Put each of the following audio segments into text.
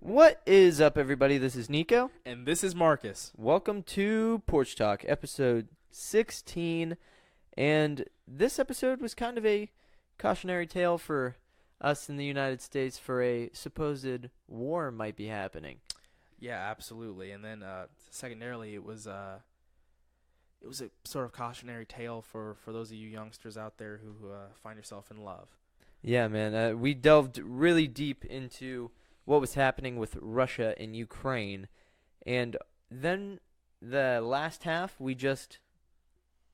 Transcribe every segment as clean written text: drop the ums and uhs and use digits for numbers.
What is up, everybody? This is Nico. And this is Marcus. Welcome to Porch Talk, episode 16. And this episode was kind of a cautionary tale for us in the United States for a supposed war might be happening. Yeah, absolutely. And then secondarily, it was a sort of cautionary tale for those of you youngsters out there who find yourself in love. Yeah, man. We delved really deep into what was happening with Russia and Ukraine. And then the last half, we just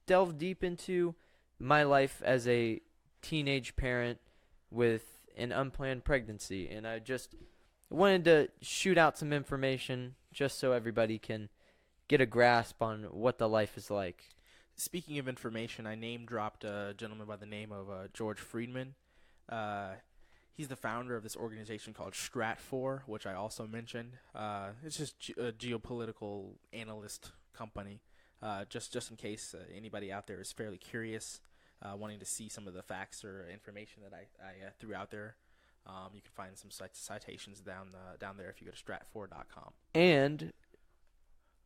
delved deep into my life as a teenage parent with an unplanned pregnancy. And I just wanted to shoot out some information just so everybody can get a grasp on what the life is like. Speaking of information, I name-dropped a gentleman by the name of George Friedman. He's the founder of this organization called Stratfor, which I also mentioned. It's just a geopolitical analyst company. Just in case anybody out there is fairly curious, wanting to see some of the facts or information that I threw out there, you can find some citations down there if you go to stratfor.com. And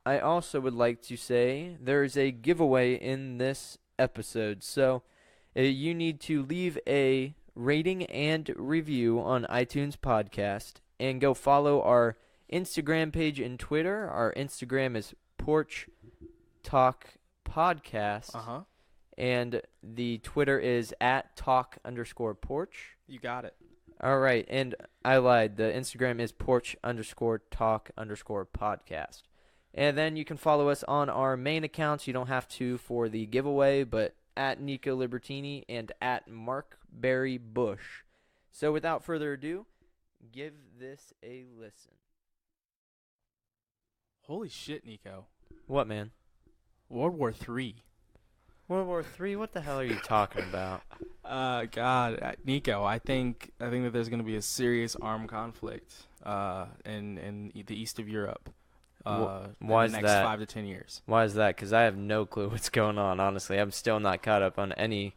I also would like to say there's a giveaway in this episode. So you need to leave a rating and review on iTunes Podcast and go follow our Instagram page and Twitter. Our Instagram is Porch Talk Podcast. And the Twitter is at @talk_porch. You got it. All right, and I lied. The Instagram is porch_talk_podcast. And then you can follow us on our main accounts. You don't have to for the giveaway, but at Nico Libertini and at Mark Barry Bush. So without further ado, give this a listen. Holy shit, Nico. What, man? World War III. World War III? What the hell are you talking about? God, Nico, I think that there's going to be a serious armed conflict in the east of Europe. Why is in the next that? 5 to 10 years. Why is that? Because I have no clue what's going on, honestly. I'm still not caught up on any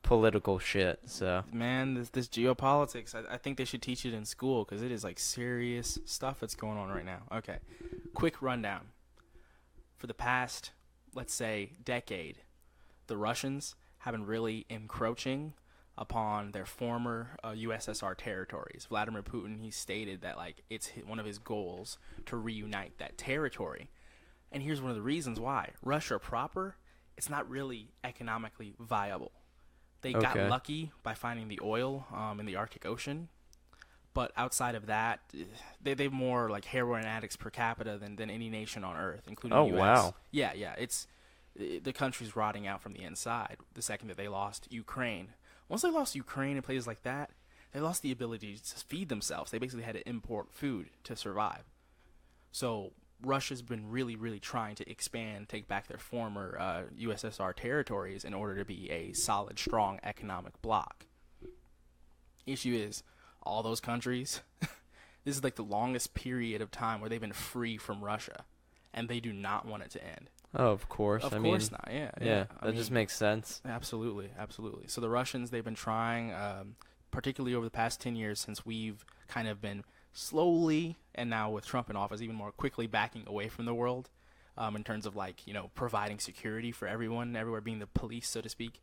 political shit, so. Man, this geopolitics, I think they should teach it in school because it is like serious stuff that's going on right now. Okay, quick rundown. For the past, let's say, decade, the Russians have been really encroaching upon their former USSR territories. Vladimir Putin, he stated that like it's one of his goals to reunite that territory. And here's one of the reasons why. Russia proper, it's not really economically viable. They got lucky by finding the oil in the Arctic Ocean. But outside of that, they've more like heroin addicts per capita than any nation on Earth, including the U.S. Wow. Yeah. The country's rotting out from the inside the second that they lost Ukraine. Once they lost Ukraine and places like that, they lost the ability to feed themselves. They basically had to import food to survive. So Russia's been really, really trying to expand, take back their former USSR territories in order to be a solid, strong economic bloc. Issue is, all those countries, this is like the longest period of time where they've been free from Russia, and they do not want it to end. Oh, of course. Of course not. Yeah. That just makes sense. Absolutely. So the Russians, they've been trying, particularly over the past 10 years, since we've kind of been slowly, and now with Trump in office, even more quickly backing away from the world, in terms of like, providing security for everyone, everywhere being the police, so to speak.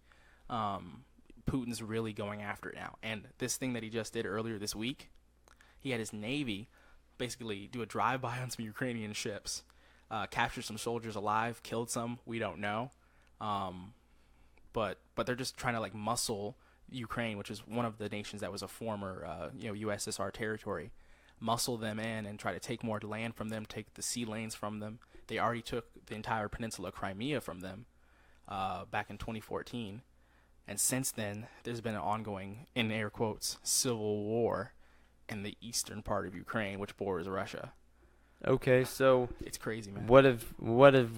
Putin's really going after it now. And this thing that he just did earlier this week, he had his Navy basically do a drive-by on some Ukrainian ships. Captured some soldiers alive, killed some, we don't know. But they're just trying to like muscle Ukraine, which is one of the nations that was a former USSR territory, muscle them in and try to take more land from them, take the sea lanes from them. They already took the entire peninsula of Crimea from them back in 2014. And since then, there's been an ongoing, in air quotes, civil war in the eastern part of Ukraine, which borders Russia. Okay, so it's crazy, man. What have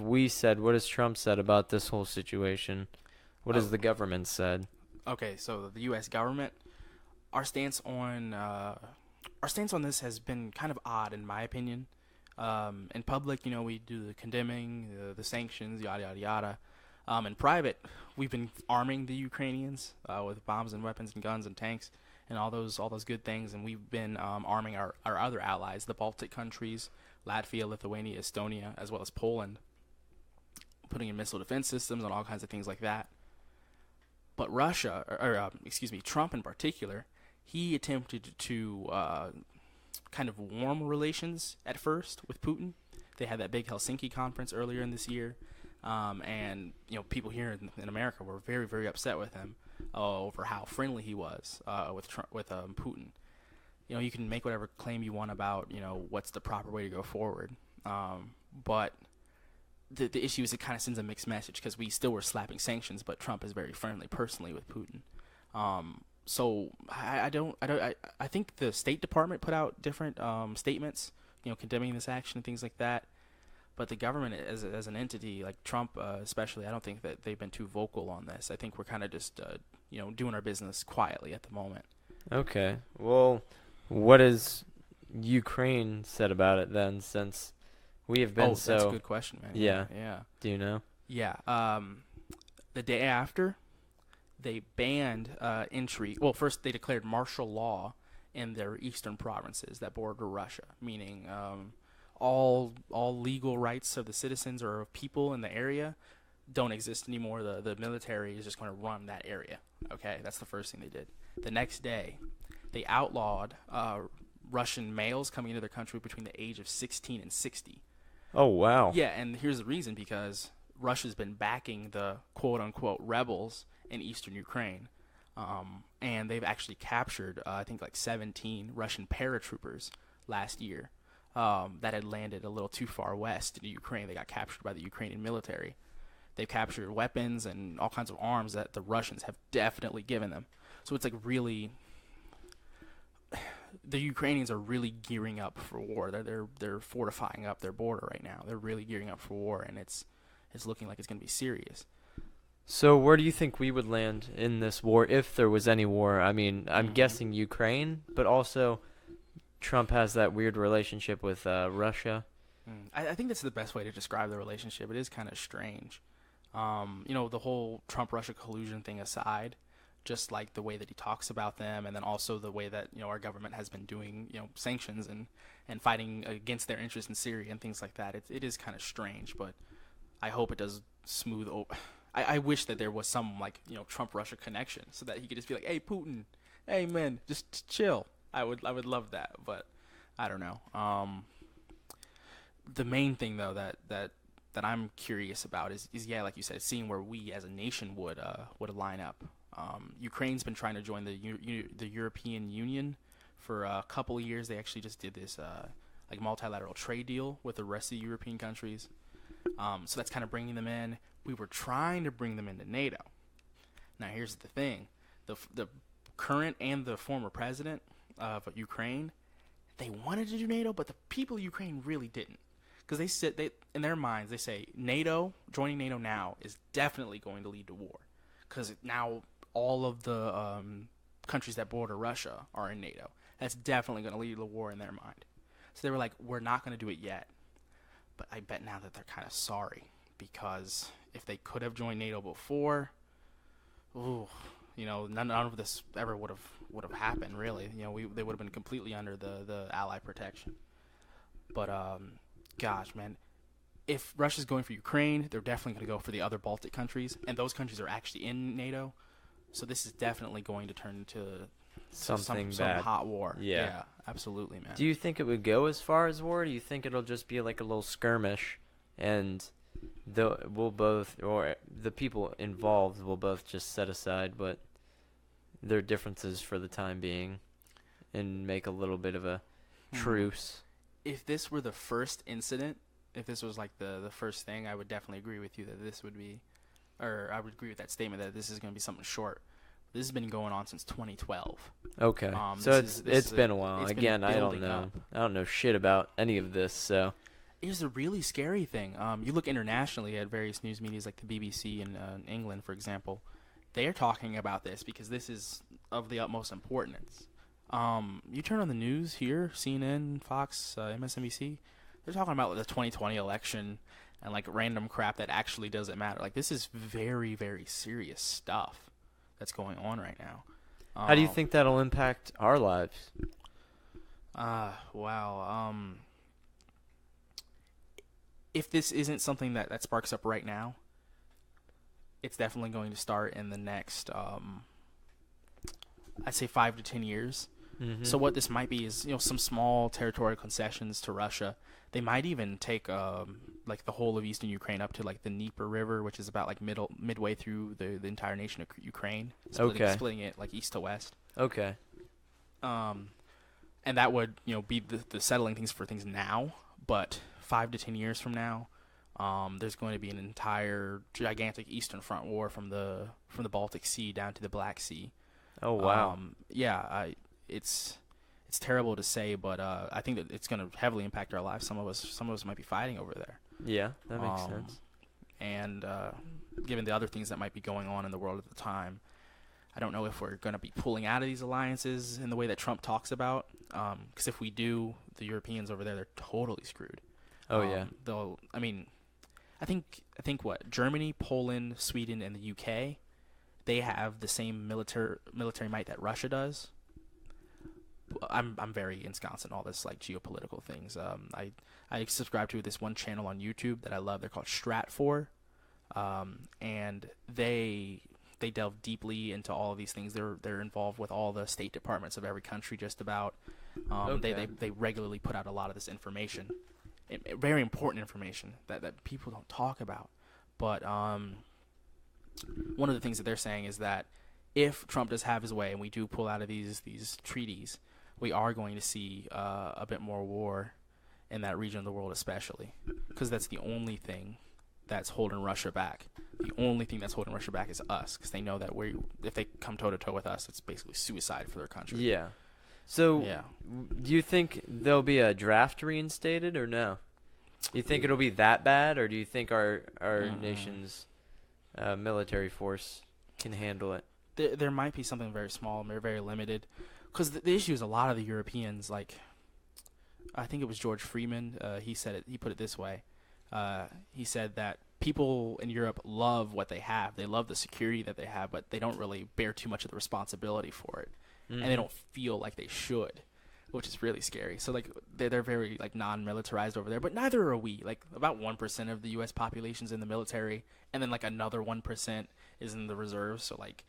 we said? What has Trump said about this whole situation? What has the government said? Okay, so the U.S. government, our stance on this has been kind of odd, in my opinion. In public, we do the condemning, the sanctions, yada yada yada. In private, we've been arming the Ukrainians with bombs and weapons and guns and tanks and all those good things. And we've been arming our other allies, the Baltic countries, Latvia, Lithuania, Estonia, as well as Poland, putting in missile defense systems and all kinds of things like that. But Russia, Trump in particular, he attempted to kind of warm relations at first with Putin. They had that big Helsinki conference earlier in this year, and people here in America were very, very upset with him over how friendly he was with Putin. You can make whatever claim you want about what's the proper way to go forward, but the issue is it kind of sends a mixed message because we still were slapping sanctions, but Trump is very friendly personally with Putin. So I think the State Department put out different statements, condemning this action and things like that. But the government as an entity, like Trump especially, I don't think that they've been too vocal on this. I think we're kind of just doing our business quietly at the moment. Okay. Well, what has Ukraine said about it then, since we have been that's a good question, man. Yeah. Yeah. Do you know? Yeah. The day after, they banned entry. Well, first they declared martial law in their eastern provinces that border Russia, meaning all legal rights of the citizens or of people in the area don't exist anymore. The military is just going to run that area. Okay, that's the first thing they did. The next day, they outlawed Russian males coming into their country between the age of 16 and 60. Oh, wow. Yeah, and here's the reason, because Russia's been backing the quote-unquote rebels in eastern Ukraine, and they've actually captured, I think, like 17 Russian paratroopers last year that had landed a little too far west into Ukraine. They got captured by the Ukrainian military. They've captured weapons and all kinds of arms that the Russians have definitely given them. So it's like really, the Ukrainians are really gearing up for war. They're fortifying up their border right now. They're really gearing up for war, and it's looking like it's going to be serious. So where do you think we would land in this war, if there was any war? I mean, I'm guessing Ukraine, but also Trump has that weird relationship with Russia. I think that's the best way to describe the relationship. It is kind of strange. The whole Trump-Russia collusion thing aside, just like the way that he talks about them, and then also the way that our government has been doing sanctions and fighting against their interests in Syria and things like that. It is kind of strange, but I hope it does smooth over. I wish that there was some Trump-Russia connection so that he could just be like, hey Putin, hey man, just chill. I would love that, but I don't know. The main thing though that I'm curious about is like you said, seeing where we as a nation would line up. Ukraine's been trying to join the European Union for a couple of years. They actually just did this multilateral trade deal with the rest of the European countries. So that's kind of bringing them in. We were trying to bring them into NATO. Now here's the thing: the current and the former president of Ukraine, they wanted to do NATO, but the people of Ukraine really didn't. Because they in their minds, they say joining NATO now is definitely going to lead to war. Because now all of the countries that border Russia are in NATO. That's definitely going to lead to war in their mind. So they were like, we're not going to do it yet. But I bet now that they're kind of sorry. Because if they could have joined NATO before, none of this ever would have happened, really. They would have been completely under the ally protection. But gosh, man, if Russia's going for Ukraine, they're definitely going to go for the other Baltic countries, and those countries are actually in NATO. So this is definitely going to turn into some hot war. Yeah, absolutely, man. Do you think it would go as far as war? Or do you think it'll just be like a little skirmish, and the people involved will both just set aside their differences for the time being and make a little bit of a truce? If this were the first incident, if this was like the first thing, I would definitely agree with you that this would be, or I would agree with that statement that this is going to be something short. This has been going on since 2012. Okay, so it's been a while. Again, I don't know shit about any of this. So here's a really scary thing. You look internationally at various news medias like the BBC in England, for example. They are talking about this because this is of the utmost importance. You turn on the news here, CNN, Fox, MSNBC, they're talking about the 2020 election and like random crap that actually doesn't matter. Like, this is very, very serious stuff that's going on right now. How do you think that'll impact our lives? Wow. If this isn't something that sparks up right now, it's definitely going to start in the next, I'd say 5 to 10 years. Mm-hmm. So what this might be is, some small territorial concessions to Russia. They might even take like the whole of eastern Ukraine up to like the Dnieper River, which is about like midway through the entire nation of Ukraine, splitting it like east to west. Okay. And that would be the settling things for things now, but 5 to 10 years from now, there's going to be an entire gigantic Eastern Front war from the Baltic Sea down to the Black Sea. Oh wow. It's terrible to say, but I think that it's going to heavily impact our lives. Some of us might be fighting over there. Yeah, that makes sense. And given the other things that might be going on in the world at the time, I don't know if we're going to be pulling out of these alliances in the way that Trump talks about. Because if we do, the Europeans over there, they're totally screwed. Oh yeah. I think what Germany, Poland, Sweden, and the UK, they have the same military might that Russia does. I'm very ensconced in all this like geopolitical things. I subscribe to this one channel on YouTube that I love. They're called Stratfor, and they delve deeply into all of these things. They're involved with all the state departments of every country, just about. Okay. They regularly put out a lot of this information, very important information that people don't talk about. But one of the things that they're saying is that if Trump does have his way and we do pull out of these treaties, we are going to see a bit more war in that region of the world, especially because that's the only thing that's holding Russia back. The only thing that's holding Russia back is us, because they know that if they come toe-to-toe with us, it's basically suicide for their country. Yeah. So, yeah. Do you think there'll be a draft reinstated or no? Do you think it'll be that bad, or do you think our nation's military force can handle it? There might be something very small, very limited, because the issue is a lot of the Europeans, like, I think it was George Freeman, he put it this way. He said that people in Europe love what they have. They love the security that they have, but they don't really bear too much of the responsibility for it. Mm-hmm. And they don't feel like they should, which is really scary. So, like, they're very, like, non-militarized over there, but neither are we. Like, about 1% of the U.S. population's in the military, and then, like, another 1% is in the reserves. So, like,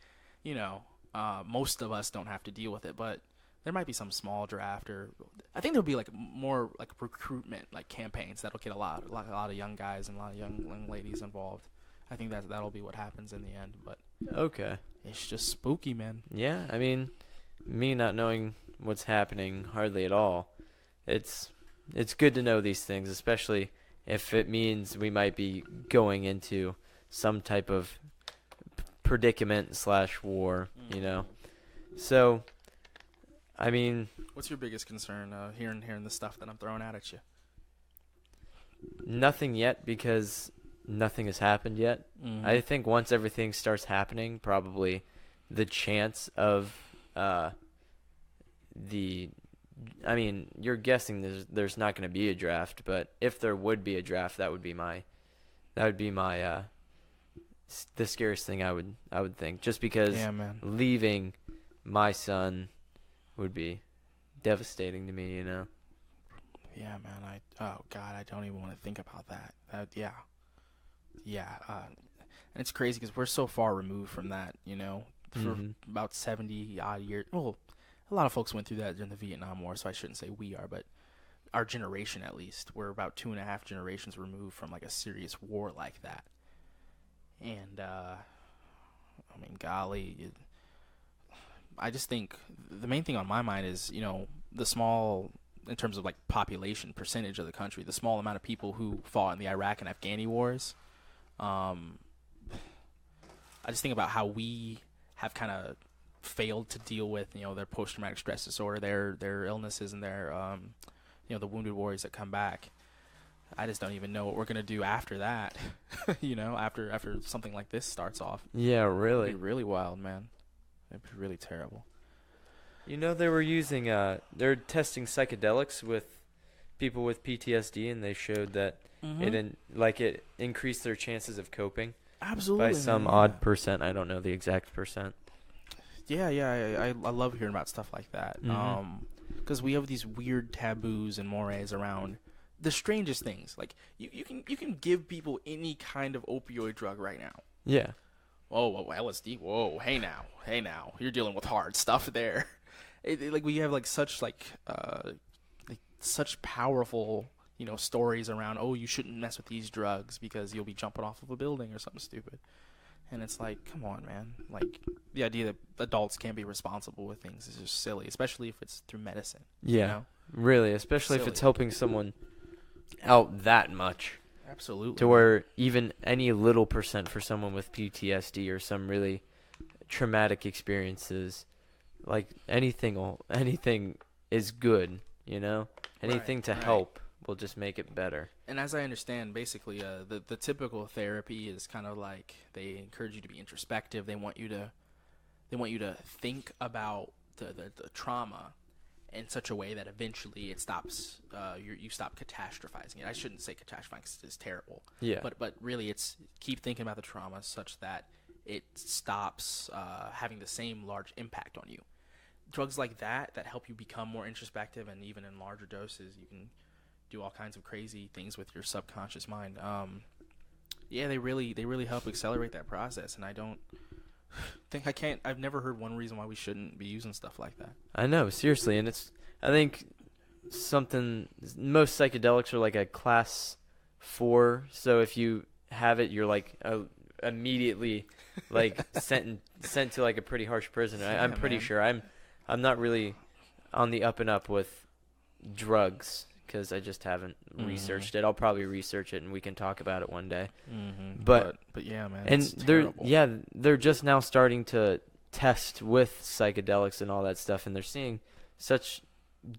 most of us don't have to deal with it, but there might be some small draft, or I think there'll be like more like recruitment like campaigns that'll get a lot of young guys and a lot of young ladies involved. I think that'll be what happens in the end. But okay, it's just spooky, man. Yeah, I mean, me not knowing what's happening hardly at all, it's good to know these things, especially if it means we might be going into some type of predicament / war, So, I mean, what's your biggest concern hearing the stuff that I'm throwing out at you? Nothing yet, because nothing has happened yet. Mm-hmm. I think once everything starts happening, probably the chance of you're guessing there's not going to be a draft, but if there would be a draft, that would be my the scariest thing I would think, just because leaving my son would be devastating to me, Yeah, man. I don't even want to think about that. Yeah. And it's crazy because we're so far removed from that, for about 70 odd years. Well, a lot of folks went through that during the Vietnam War, so I shouldn't say we are, but our generation, at least, we're about 2.5 generations removed from like a serious war like that. And golly, I just think the main thing on my mind is, the small, in terms of like population percentage of the country, the small amount of people who fought in the Iraq and Afghani wars. I just think about how we have kind of failed to deal with, their post-traumatic stress disorder, their illnesses, and their, the wounded warriors that come back. I just don't even know what we're going to do after that, after something like this starts off. Yeah, really. It'd be really wild, man. It'd be really terrible. They were using, they're testing psychedelics with people with PTSD, and they showed that it increased their chances of coping. Absolutely. By some odd percent. I don't know the exact percent. I love hearing about stuff like that. Mhm. Because we have these weird taboos and mores around the strangest things. Like you can give people any kind of opioid drug right now. Yeah. Whoa, LSD. Whoa, hey now, you're dealing with hard stuff there. Like we have like such such powerful stories around. Oh, you shouldn't mess with these drugs because you'll be jumping off of a building or something stupid. And it's like, come on, man. Like, the idea that adults can't be responsible with things is just silly, especially if it's through medicine. Yeah. You know? Really, especially if it's helping someone out that much. Absolutely. To where even any little percent for someone with PTSD or some really traumatic experiences, like anything is good, Anything to help will just make it better. And as I understand, basically, the typical therapy is kind of like they encourage you to be introspective. They want you to think about the trauma in such a way that eventually it stops. You stop catastrophizing it. I shouldn't say catastrophizing because it's terrible. Yeah. But really, it's keep thinking about the trauma such that it stops having the same large impact on you. Drugs like that help you become more introspective, and even in larger doses, you can do all kinds of crazy things with your subconscious mind. They really help accelerate that process, and I don't think I've never heard one reason why we shouldn't be using stuff like that. I know, seriously, and I think most psychedelics are like a class 4, so if you have it, you're like immediately like sent to like a pretty harsh prison. I'm pretty sure I'm not really on the up and up with drugs, because I just haven't researched it. I'll probably research it, and we can talk about it one day. But yeah, man, and it's terrible. they're just now starting to test with psychedelics and all that stuff, and they're seeing such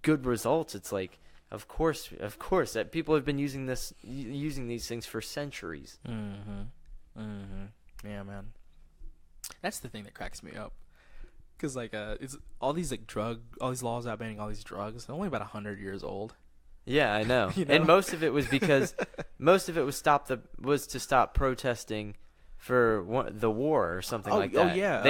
good results. It's like, of course, that people have been using these things for centuries. Yeah, man. That's the thing that cracks me up. Because like it's all these laws out banning all these drugs. They're only about 100 years old. Yeah, I know. And most of it was because to stop protesting for the war or something like that. Oh yeah.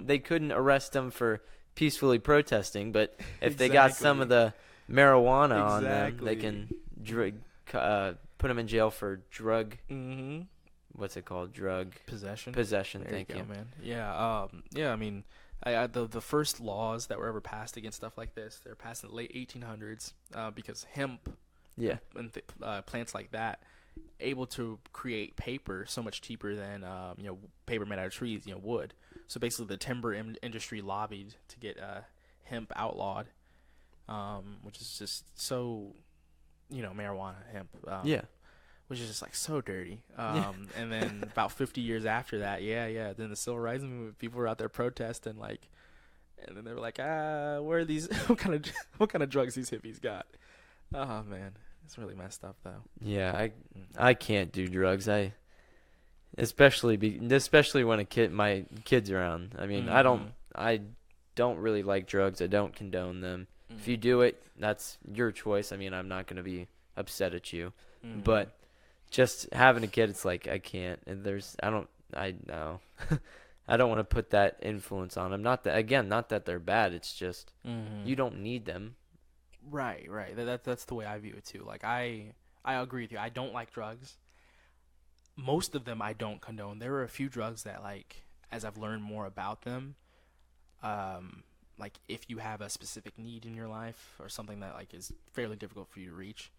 They couldn't arrest them for peacefully protesting, but if they got some of the marijuana on them, they can put them in jail for drug. What's it called? Drug possession. Thank you, man. Yeah. I mean, the first laws that were ever passed against stuff like this, they were passed in the late 1800s because hemp, and plants like that, able to create paper so much cheaper than paper made out of trees, wood. So basically, the timber industry lobbied to get hemp outlawed, which is just so, marijuana, hemp. Which is just like so dirty. And then about 50 years after that, then the civil rights movement, people were out there protesting, and then they were like, where are these? what kind of drugs these hippies got? Oh man, it's really messed up though. Yeah, I can't do drugs. Especially when my kid's around. I mean, I don't really like drugs. I don't condone them. If you do it, that's your choice. I mean, I'm not going to be upset at you, but just having a kid, it's like I can't. And I know. I don't want to put that influence on them. Not that they're bad. It's just you don't need them. Right. That's the way I view it too. Like I agree with you. I don't like drugs. Most of them I don't condone. There are a few drugs that, like, as I've learned more about them, like if you have a specific need in your life or something that like is fairly difficult for you to reach,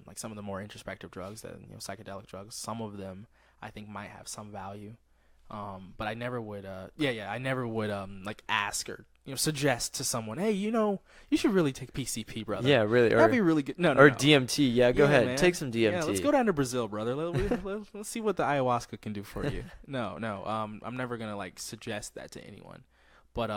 like some of the more introspective drugs, that psychedelic drugs, some of them I think might have some value. But I never would I never would like ask or suggest to someone, hey, you should really take PCP, brother. Yeah, really. That'd be really good. No. DMT. Yeah, go ahead. Man. Take some DMT. Yeah, let's go down to Brazil, brother. Let's see what the ayahuasca can do for you. No. I'm never gonna like suggest that to anyone. But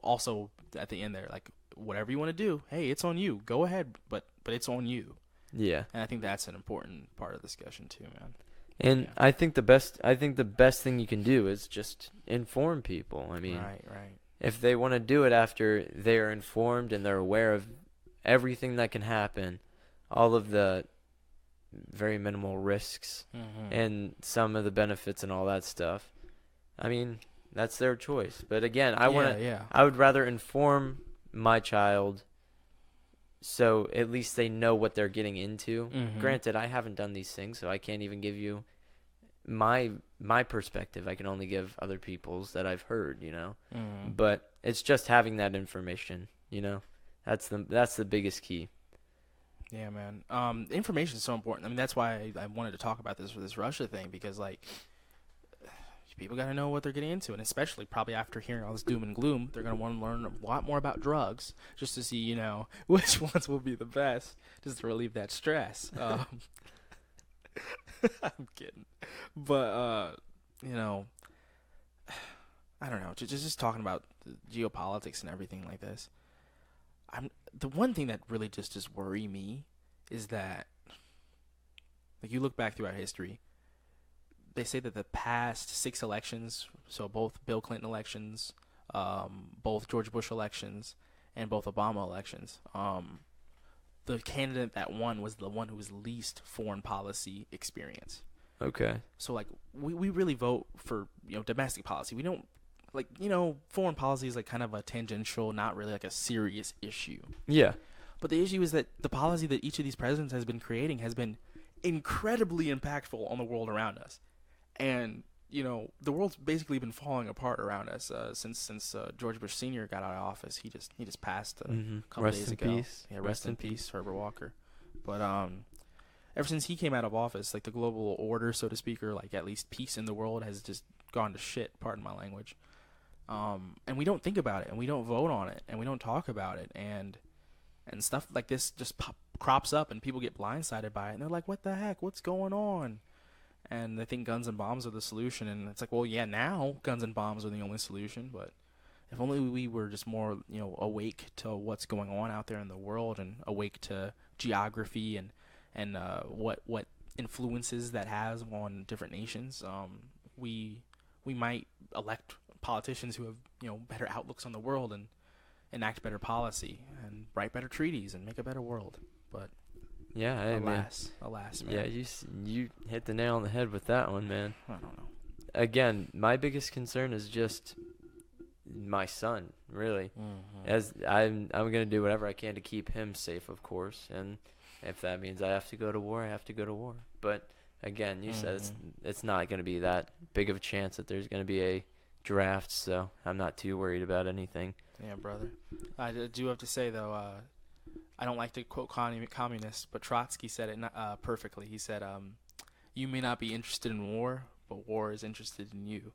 also at the end there, like, whatever you want to do, hey, it's on you. Go ahead, but it's on you. Yeah. And I think that's an important part of the discussion too, man. And I think the best thing you can do is just inform people. I mean, right. If they want to do it after they are informed and they're aware of everything that can happen, all of the very minimal risks and some of the benefits and all that stuff, I mean, That's their choice. But again, Yeah. I would rather inform my child so at least they know what they're getting into. Mm-hmm. Granted, I haven't done these things, so I can't even give you my perspective. I can only give other people's that I've heard, Mm. But it's just having that information. That's the biggest key. Yeah, man. Information is so important. I mean, that's why I wanted to talk about this Russia thing, because like people got to know what they're getting into, and especially probably after hearing all this doom and gloom, they're gonna want to learn a lot more about drugs just to see, which ones will be the best, just to relieve that stress. I'm kidding, but I don't know. Just talking about the geopolitics and everything like this. The one thing that really just worry me is that, like, you look back throughout history, they say that the past 6 elections, so both Bill Clinton elections, both George Bush elections, and both Obama elections, the candidate that won was the one who was least foreign policy experience. Okay. So, like, we really vote for, domestic policy. We don't, like, foreign policy is, like, kind of a tangential, not really, like, a serious issue. Yeah. But the issue is that the policy that each of these presidents has been creating has been incredibly impactful on the world around us. And, the world's basically been falling apart around us since George Bush Sr. got out of office. He just passed a couple Rest days in ago. peace. Yeah, rest in peace, Herbert Walker. But ever since he came out of office, like, the global order, so to speak, or like at least peace in the world, has just gone to shit, pardon my language. And we don't think about it, and we don't vote on it, and we don't talk about it, and stuff like this just crops up, and people get blindsided by it, and they're like, what the heck, what's going on? And they think guns and bombs are the solution, and it's like, well, yeah, now guns and bombs are the only solution, but if only we were just more, awake to what's going on out there in the world, and awake to geography and what influences that has on different nations, we might elect politicians who have, better outlooks on the world and enact better policy and write better treaties and make a better world. But yeah, alas, man. Yeah, you hit the nail on the head with that one, man. I don't know. Again, my biggest concern is just my son, really. Mm-hmm. As I'm gonna do whatever I can to keep him safe, of course, and if that means I have to go to war, I have to go to war. But again, you said it's not gonna be that big of a chance that there's gonna be a draft, so I'm not too worried about anything. Yeah, brother. I do have to say, though, I don't like to quote communists, but Trotsky said it perfectly. He said, you may not be interested in war, but war is interested in you.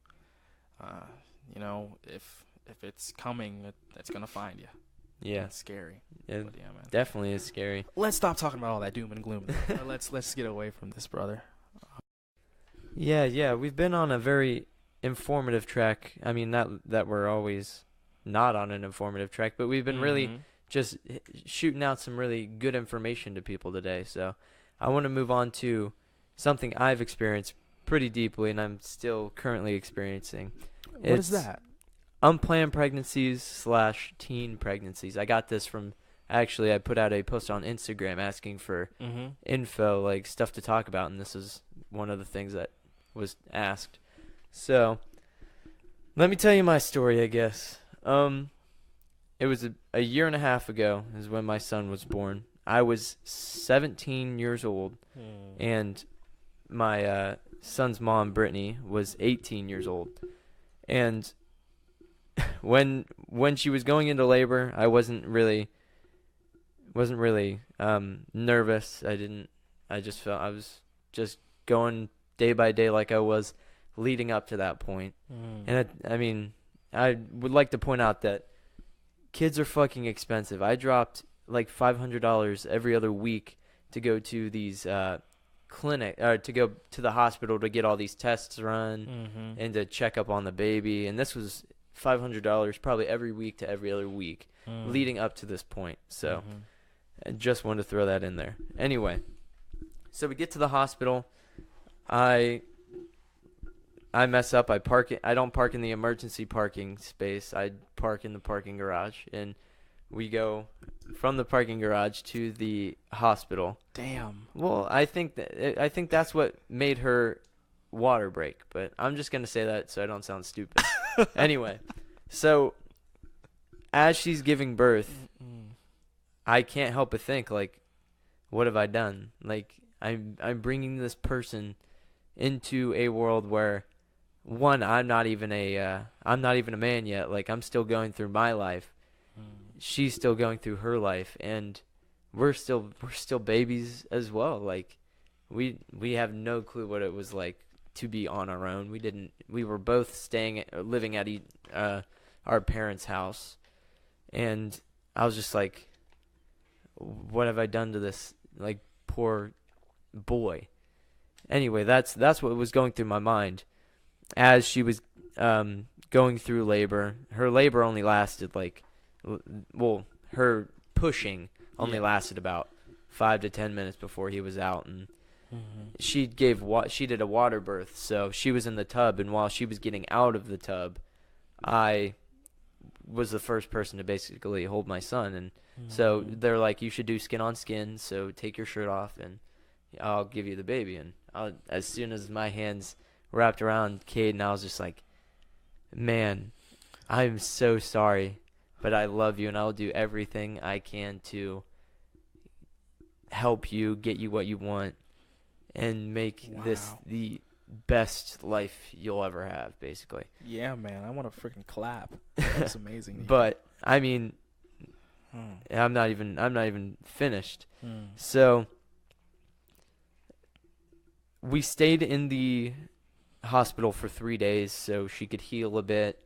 If it's coming, it's going to find you. Yeah. It's scary. It but yeah, man. definitely is scary. Let's stop talking about all that doom and gloom. Let's get away from this, brother. Yeah. We've been on a very informative track. I mean, not that we're always not on an informative track, but we've been really just shooting out some really good information to people today. So I want to move on to something I've experienced pretty deeply, and I'm still currently experiencing. What is that? Unplanned pregnancies / teen pregnancies. I got this from, actually, I put out a post on Instagram asking for info, like stuff to talk about, and this is one of the things that was asked. So let me tell you my story, I guess. It was a year and a half ago is when my son was born. I was 17 years old, and my son's mom, Brittany, was 18 years old. And when she was going into labor, I wasn't really nervous. I just felt I was just going day by day like I was leading up to that point. And I would like to point out that kids are fucking expensive. I dropped like $500 every other week to go to these to go to the hospital to get all these tests run and to check up on the baby. And this was $500 probably every week to every other week leading up to this point. So I just wanted to throw that in there. Anyway, so we get to the hospital. I mess up. I don't park in the emergency parking space. I park in the parking garage, and we go from the parking garage to the hospital. Damn. Well, I think that's what made her water break, but I'm just gonna say that so I don't sound stupid. Anyway, so as she's giving birth, I can't help but think, like, what have I done? Like, I'm bringing this person into a world where, one, I'm not even a man yet. Like, I'm still going through my life. She's still going through her life, and we're still babies as well. Like, we have no clue what it was like to be on our own. We were both living at our parents' house, and I was just like, what have I done to this, like, poor boy? Anyway, that's what was going through my mind as she was going through labor. Her labor only lasted her pushing only lasted about 5 to 10 minutes before he was out, and she did a water birth, so she was in the tub, and while she was getting out of the tub, I was the first person to basically hold my son, and so they're like, you should do skin on skin, so take your shirt off and I'll give you the baby. And as soon as my hands wrapped around Caden, I was just like, man, I'm so sorry, but I love you and I'll do everything I can to help you, get you what you want, and make this the best life you'll ever have, basically. Yeah, man, I want to freaking clap. That's amazing. But I mean, I'm not even finished. So we stayed in the hospital for 3 days so she could heal a bit.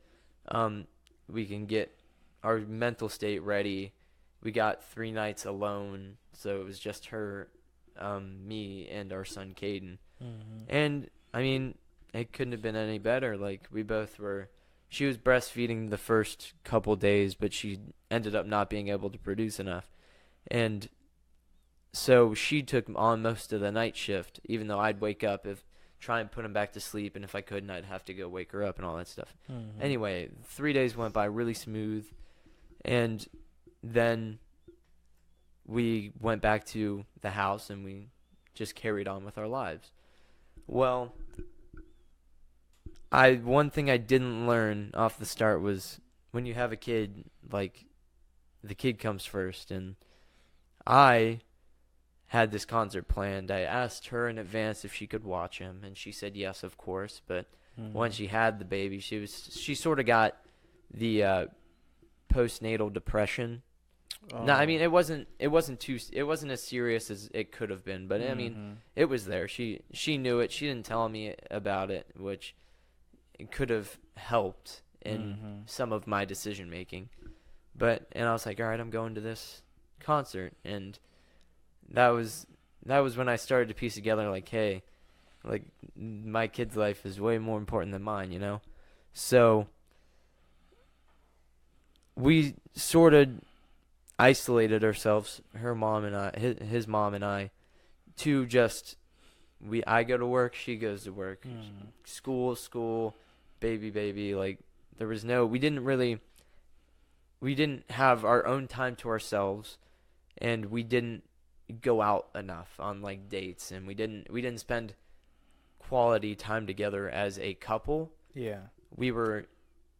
We can get our mental state ready. We got 3 nights alone, so it was just her, me, and our son Caden. And I mean, it couldn't have been any better. Like, she was breastfeeding the first couple days, but she ended up not being able to produce enough. And so she took on most of the night shift, even though I'd wake up, try and put him back to sleep, and if I couldn't, I'd have to go wake her up and all that stuff. Anyway, 3 days went by really smooth, and then we went back to the house, and we just carried on with our lives. Well, one thing I didn't learn off the start was when you have a kid, like, the kid comes first, and I had this concert planned. I asked her in advance if she could watch him, and she said yes, of course. But when she had the baby, she sort of got the postnatal depression. No, I mean, it wasn't as serious as it could have been, but I mean, it was there. She knew it. She didn't tell me about it, which it could have helped in some of my decision making. And I was like, all right, I'm going to this concert, and that was when I started to piece together, like, hey, like, my kid's life is way more important than mine, you know? So we sort of isolated ourselves, her mom and I, his mom and I, to just, I go to work, she goes to work, school, baby, like, there was we didn't have our own time to ourselves, and we didn't go out enough on, like, dates, and we didn't spend quality time together as a couple. Yeah. We were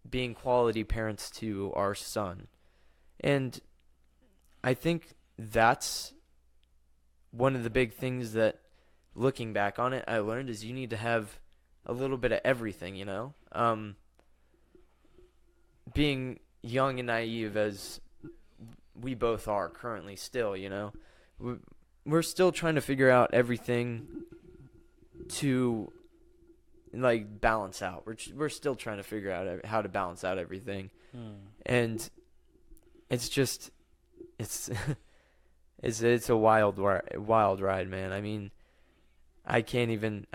being quality parents to our son. And I think that's one of the big things that, looking back on it, I learned is you need to have a little bit of everything, you know? Being young and naive as we both are currently still, you know? We're still trying to figure out everything to, like, balance out. We're still trying to figure out how to balance out everything. And it's just, it's a wild ride, man. I mean, I can't even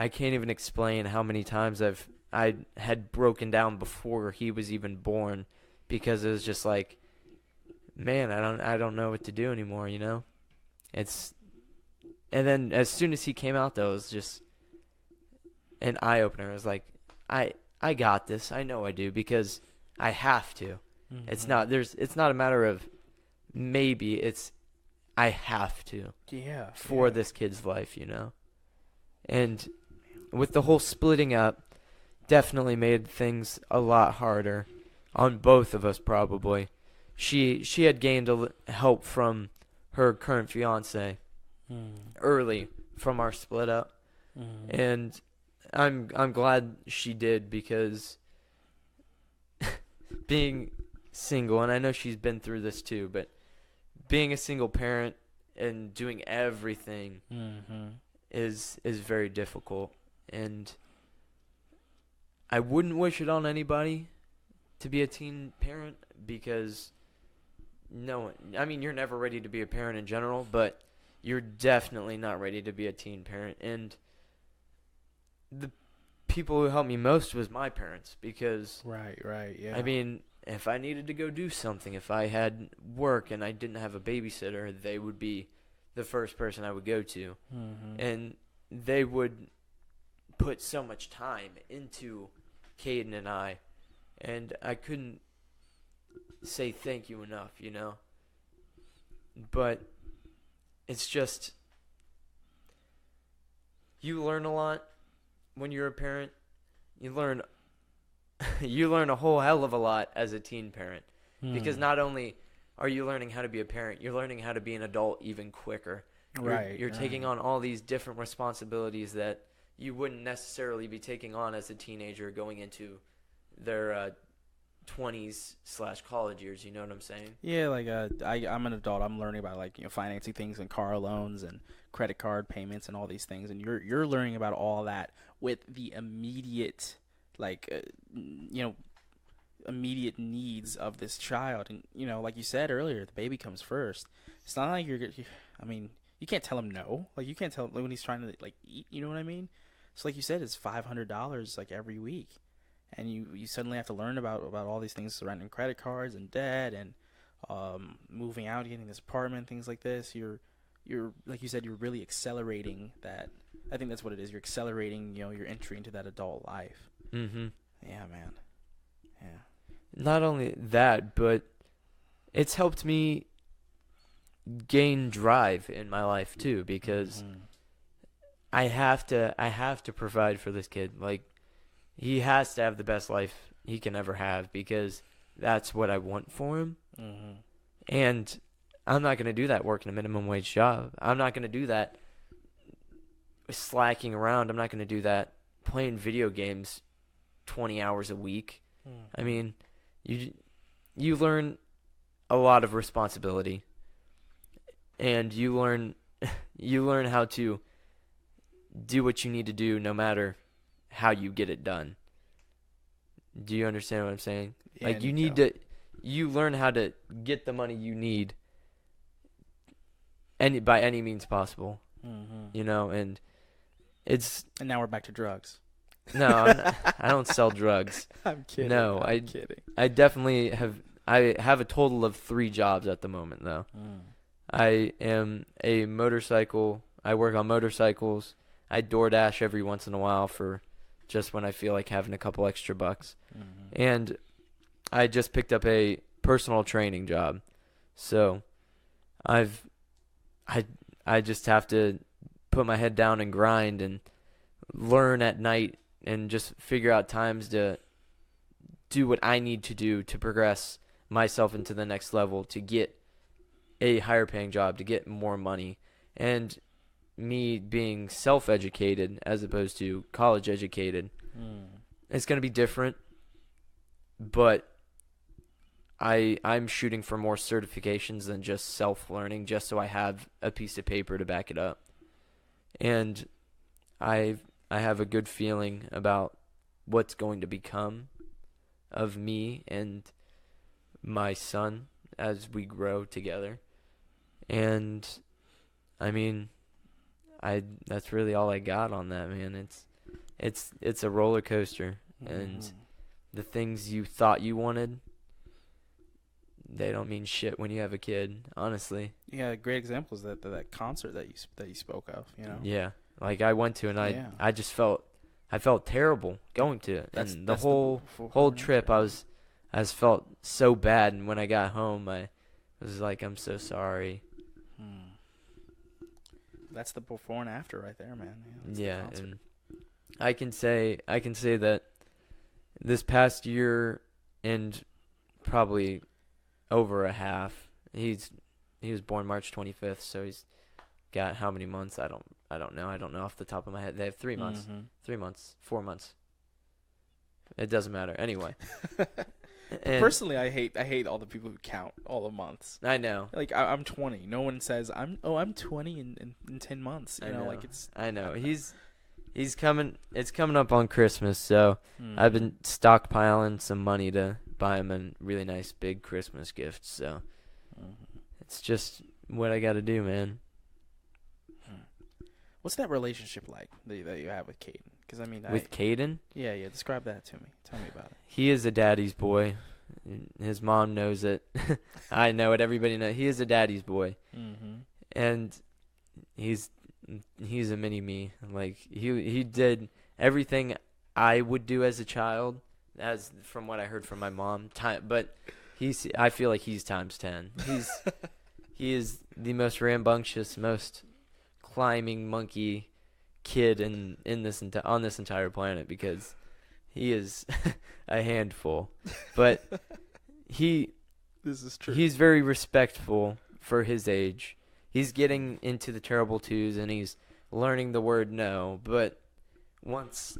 explain how many times I had broken down before he was even born, because it was just like, man, I don't know what to do anymore, you know? And then as soon as he came out, though, it was just an eye opener. It was like, I got this. I know I do, because I have to. It's not a matter of maybe, it's I have to. Yeah. For this kid's life, you know? And with the whole splitting up, definitely made things a lot harder on both of us probably. She had gained help from her current fiance Mm. early from our split up, Mm. and I'm glad she did because being single, and I know she's been through this too, but being a single parent and doing everything Mm-hmm. is very difficult, and I wouldn't wish it on anybody to be a teen parent because no, I mean you're never ready to be a parent in general, but you're definitely not ready to be a teen parent. And the people who helped me most was my parents because Right, right, yeah. I mean, if I needed to go do something, if I had work and I didn't have a babysitter, they would be the first person I would go to. Mm-hmm. And they would put so much time into Caden and I, and I couldn't say thank you enough, you know? But it's just, you learn a lot when you're a parent. You learn you learn a whole hell of a lot as a teen parent because not only are you learning how to be a parent, you're learning how to be an adult even quicker. You're taking on all these different responsibilities that you wouldn't necessarily be taking on as a teenager going into their 20s/college years. You know what I'm saying? Yeah, like I'm an adult. I'm learning about like financing things and car loans and credit card payments and all these things, and you're learning about all that with the immediate like immediate needs of this child, and like you said earlier, the baby comes first. It's not like I mean, you can't tell him no. Like you can't tell him when he's trying to like eat. You know what I mean? So like you said, it's $500 like every week. And you suddenly have to learn about all these things surrounding credit cards and debt and moving out, getting this apartment, things like this. You're like you said, you're really accelerating that. I think that's what it is. You're accelerating, your entry into that adult life. Mm-hmm. Yeah, man. Yeah. Not only that, but it's helped me gain drive in my life too because I have to provide for this kid. Like, he has to have the best life he can ever have because that's what I want for him. Mm-hmm. And I'm not going to do that working a minimum wage job. I'm not going to do that slacking around. I'm not going to do that playing video games 20 hours a week. I mean, you learn a lot of responsibility, and you learn how to do what you need to do no matter how you get it done. Do you understand what I'm saying? Yeah, like you learn how to get the money you need by any means possible. And it's and now we're back to drugs. no, I don't sell drugs. I'm kidding. No, I'm kidding. I definitely have. I have a total of 3 jobs at the moment, though. I am a motorcycle. I work on motorcycles. I DoorDash every once in a while for just when I feel like having a couple extra bucks. And I just picked up a personal training job. So I just have to put my head down and grind and learn at night and just figure out times to do what I need to do to progress myself into the next level, to get a higher paying job, to get more money. And me being self-educated as opposed to college educated, it's going to be different, but I'm shooting for more certifications than just self-learning, just so I have a piece of paper to back it up. And I have a good feeling about what's going to become of me and my son as we grow together. And I mean, that's really all I got on that, man. It's a roller coaster, and the things you thought you wanted, they don't mean shit when you have a kid, honestly. Yeah, great examples that concert that you spoke of, Yeah. Like I went to, and I just felt terrible going to it. And the whole trip I felt so bad, and when I got home I was like, I'm so sorry. That's the before and after right there, man. Yeah, and I can say that this past year and probably over a half. He was born March 25th, so he's got how many months? I don't know. I don't know off the top of my head. They have 3 months. Mm-hmm. 3 months. 4 months. It doesn't matter. Anyway. And Personally, I hate all the people who count all the months. I know. Like I'm 20. No one says I'm 20 in 10 months. You know, like it's. I know. He's coming. It's coming up on Christmas, so Mm. I've been stockpiling some money to buy him a really nice big Christmas gift. So it's just what I got to do, man. What's that relationship like that you have with Caden? Because I mean, With Caden, yeah, describe that to me. Tell me about it. he is a daddy's boy. His mom knows it. I know it. Everybody knows. He is a daddy's boy, Mm-hmm. and he's a mini me. Like he did everything I would do as a child, as from what I heard from my mom. But I feel like he's times 10. He is the most rambunctious, most climbing monkey kid on this entire planet, because he is a handful. But This is true. he's very respectful for his age. He's getting into the terrible twos and he's learning the word no. But once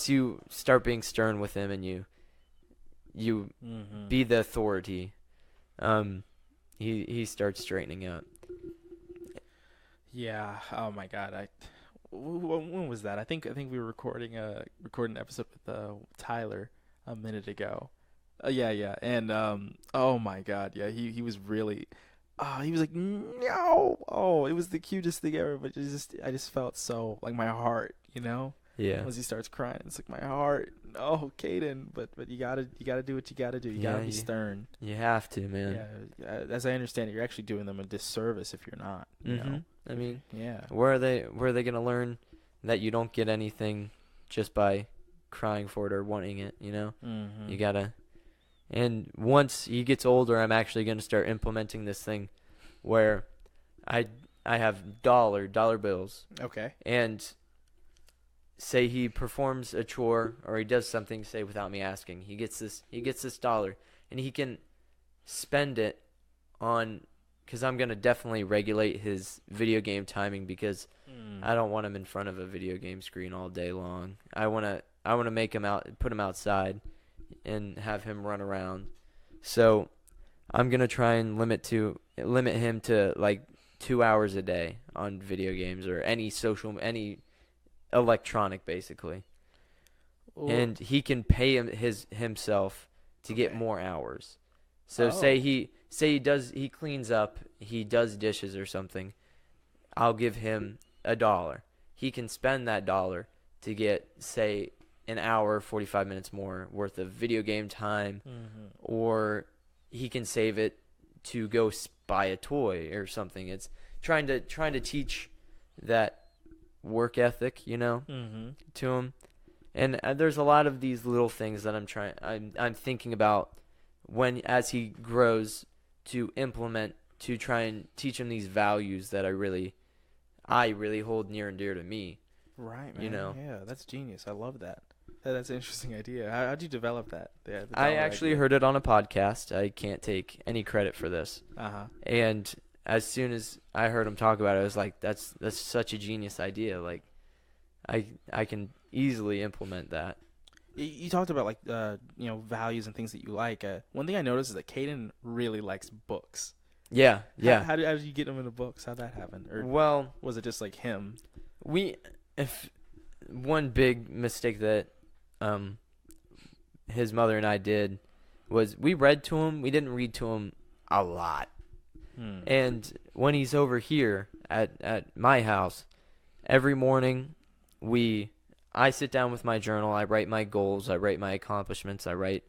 you start being stern with him and you Mm-hmm. be the authority, he starts straightening out. Yeah. Oh my God. When was that? I think we were recording an episode with Tyler a minute ago. Yeah. And oh my God. Yeah. He was really. Oh, he was like, no. Oh, it was the cutest thing ever. But I just felt so like my heart, you know. Yeah. Once he starts crying, it's like my heart. Oh, Caden, but you gotta do what you gotta do. You gotta be stern. You have to, man. Yeah, as I understand it, you're actually doing them a disservice if you're not. You know? I mean, Yeah. where are they gonna learn that you don't get anything just by crying for it or wanting it? You know, Mm-hmm. you gotta. And once he gets older, I'm actually gonna start implementing this thing, where I have dollar bills, Okay. and say he performs a chore or he does something, say without me asking, he gets this dollar, and he can spend it on, because I'm gonna definitely regulate his video game timing, because I don't want him in front of a video game screen all day long. I wanna make him put him outside and have him run around. So I'm gonna try and limit him to like 2 hours a day on video games or any electronic, basically. Ooh. And he can pay himself to get more hours. So say he cleans up, he does dishes or something, I'll give him $1. He can spend that $1 to get, say, an hour, 45 minutes more worth of video game time, or he can save it to go buy a toy or something. It's trying to teach that work ethic, you know, to him. And there's a lot of these little things that I'm thinking about as he grows, to implement, to try and teach him these values that I really hold near and dear to me. Right, man. You know. Yeah, that's genius. I love that. That's an interesting idea. How'd you develop that? The I actually heard it on a podcast. I can't take any credit for this. And as soon as I heard him talk about it, I was like, that's such a genius idea. Like, I can easily implement that. You talked about like values and things that you like. One thing I noticed is that Caden really likes books. Yeah. How did you get him into books? How'd that happen? Or Well, was it just like him? One big mistake that his mother and I did was we read to him. We didn't read to him a lot. And when he's over here at my house, every morning I sit down with my journal. I write my goals. I write my accomplishments. I write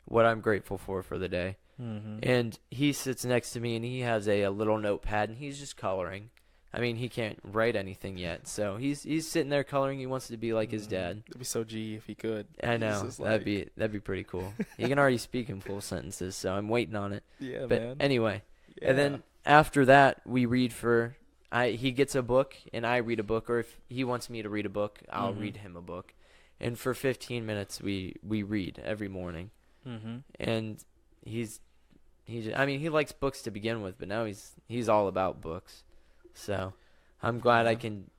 what I'm grateful for the day. And he sits next to me, and he has a little notepad, and he's just coloring. I mean, he can't write anything yet, so he's sitting there coloring. He wants to be like his dad. It'd be so G if he could. I know, that'd be pretty cool. He can already speak in full sentences, so I'm waiting on it. Yeah, but man. Anyway, Yeah. And then after that, we read he gets a book, and I read a book, or if he wants me to read a book, I'll read him a book. and for 15 minutes we read every morning. Mm-hmm. And I mean, he likes books to begin with, but now he's all about books. So I'm glad I can